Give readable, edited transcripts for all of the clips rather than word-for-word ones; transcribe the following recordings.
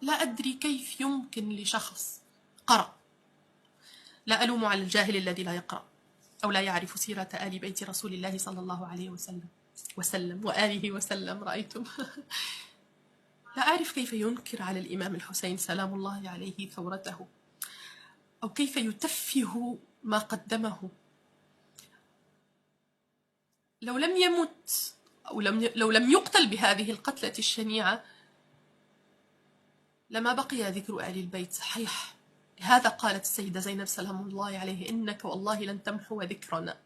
لا أدري كيف يمكن لشخص قرأ، لا ألوم على الجاهل الذي لا يقرأ أو لا يعرف سيرة آل بيت رسول الله صلى الله عليه وسلم وآله وسلم، رأيتم؟ لا أعرف كيف ينكر على الإمام الحسين سلام الله عليه ثورته، أو كيف يتفه ما قدمه. لو لم يمت أو لو لم يقتل بهذه القتلة الشنيعة لما بقي ذكر آل البيت. صحيح، لهذا قالت السيدة زينب سلام الله عليه: إنك والله لن تمحو ذكرنا.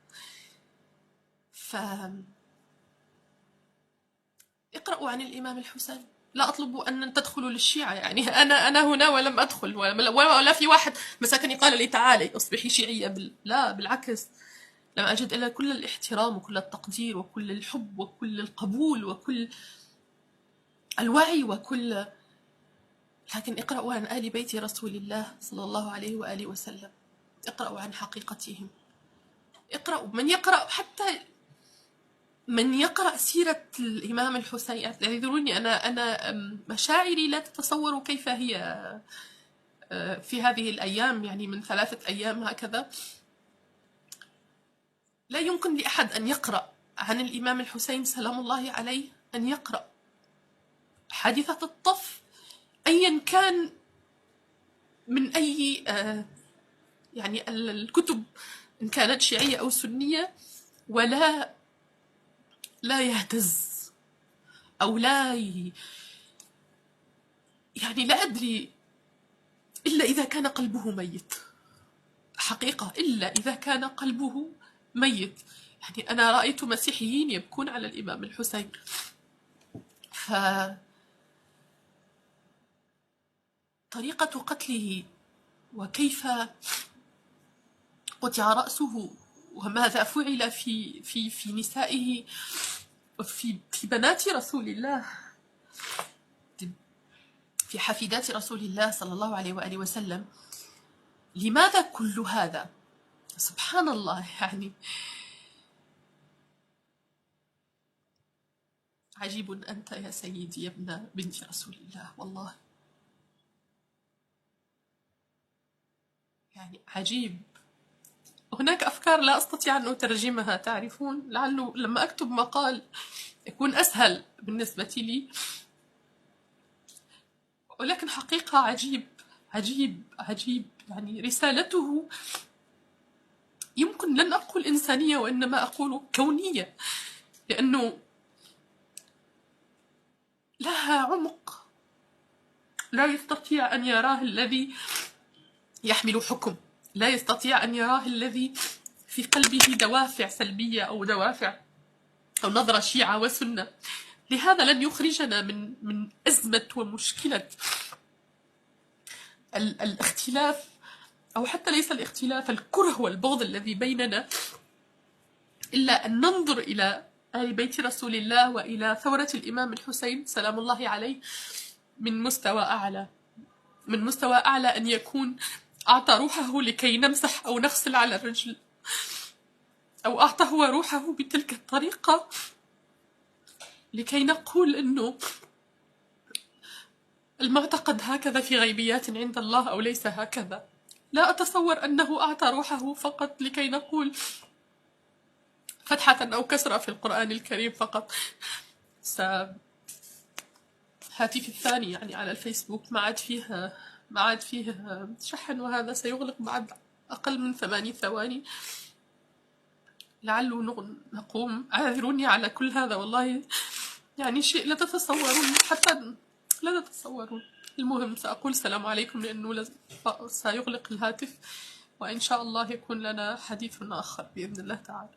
اقرأوا عن الإمام الحسين. لا أطلب أن تدخلوا للشيعة، يعني أنا هنا ولم أدخل، ولا في واحد مسكني قال لي تعالي أصبحي شيعية. لا، بالعكس، لم أجد إلا كل الاحترام وكل التقدير وكل الحب وكل القبول وكل الوعي وكل. لكن اقرأوا عن آل بيت رسول الله صلى الله عليه وآله وسلم، اقرأوا عن حقيقتهم، اقرأوا. من يقرأ حتى من يقرأ سيرة الإمام الحسين، اعذروني، أنا مشاعري لا تتصور كيف هي في هذه الأيام، يعني من 3 أيام هكذا. لا يمكن لأحد أن يقرأ عن الإمام الحسين سلام الله عليه، أن يقرأ حادثة الطف أيا كان من أي يعني الكتب، إن كانت شيعية أو سنية، ولا يهتز أو يعني لا أدري إلا إذا كان قلبه ميت حقيقة، إلا إذا كان قلبه ميت. يعني أنا رأيت مسيحيين يبكون على الإمام الحسين. طريقة قتله وكيف قطع رأسه وماذا فعل في نسائه وفي بنات رسول الله، في حفيدات رسول الله صلى الله عليه وآله وسلم. لماذا كل هذا؟ سبحان الله، يعني عجيب أنت يا سيدي يا ابن بنت رسول الله، والله يعني عجيب. هناك أفكار لا أستطيع أن أترجمها، تعرفون، لعله لما أكتب مقال يكون أسهل بالنسبة لي، ولكن حقيقة عجيب عجيب عجيب. يعني رسالته يمكن لن أقول إنسانية وإنما أقول كونية، لأنه لها عمق لا يستطيع أن يراه الذي يحمل حكم، لا يستطيع أن يراه الذي في قلبه دوافع سلبية أو دوافع أو نظرة شيعة وسنة. لهذا لن يخرجنا من أزمة ومشكلة الاختلاف، أو حتى ليس الاختلاف، الكره والبغض الذي بيننا، إلا أن ننظر إلى آل بيت رسول الله وإلى ثورة الإمام الحسين سلام الله عليه من مستوى أعلى، من مستوى أعلى، أن يكون أعطى روحه لكي نمسح أو نغسل على الرجل، أو أعطى هو روحه بتلك الطريقة لكي نقول أنه المعتقد هكذا في غيبيات عند الله أو ليس هكذا. لا أتصور أنه أعطى روحه فقط لكي نقول فتحة أو كسرة في القرآن الكريم فقط. هاتفي الثاني يعني على الفيسبوك ما عاد فيه شحن، وهذا سيغلق بعد أقل من 8 ثواني. لعله نقوم. اعذروني على كل هذا، والله يعني شيء لا تتصورون، حتى لا تتصورون. المهم سأقول السلام عليكم لأنه سيغلق الهاتف، وإن شاء الله يكون لنا حديث آخر بإذن الله تعالى.